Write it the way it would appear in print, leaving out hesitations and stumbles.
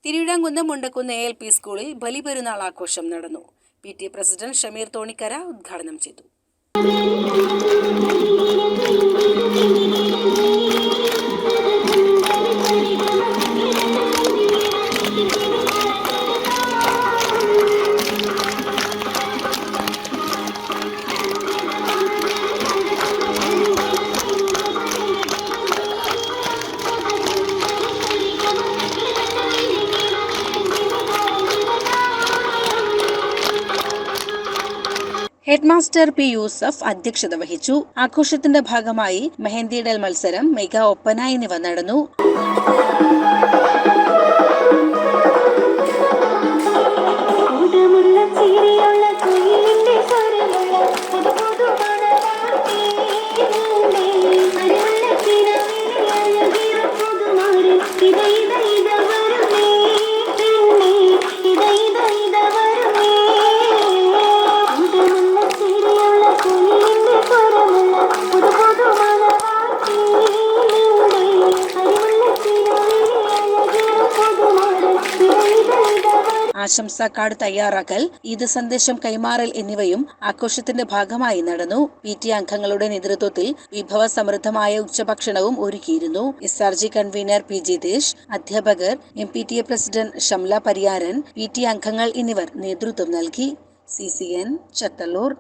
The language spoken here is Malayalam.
തിരുവിഴാംകുന്നം മുണ്ടക്കുന്ന് ALP സ്കൂളിൽ ബലിപെരുന്നാൾ ആഘോഷം നടന്നു. PTA പ്രസിഡന്റ് ഷമീർ തോണിക്കര ഉദ്ഘാടനം ചെയ്തു. Headmaster P. യൂസഫ് അധ്യക്ഷത വഹിച്ചു. ആഘോഷത്തിന്റെ ഭാഗമായി മെഹന്തിയിടൽ മത്സരം, മെഗാ ഒപ്പന എന്നിവ നടന്നു. ആശംസാ കാർഡ് തയ്യാറാക്കൽ, ഈദ് സന്ദേശം കൈമാറൽ എന്നിവയും ആഘോഷത്തിന്റെ ഭാഗമായി നടന്നു. PTA അംഗങ്ങളുടെ നേതൃത്വത്തിൽ വിഭവ സമൃദ്ധമായ ഉച്ചഭക്ഷണവും ഒരുക്കിയിരുന്നു. SRG convener P. ജിതേഷ്, അധ്യാപകർ, MPTA പ്രസിഡന്റ് ഷംല പരിയാരൻ, PTA അംഗങ്ങൾ എന്നിവർ നേതൃത്വം നൽകി. CCN ചത്തല്ലൂർ.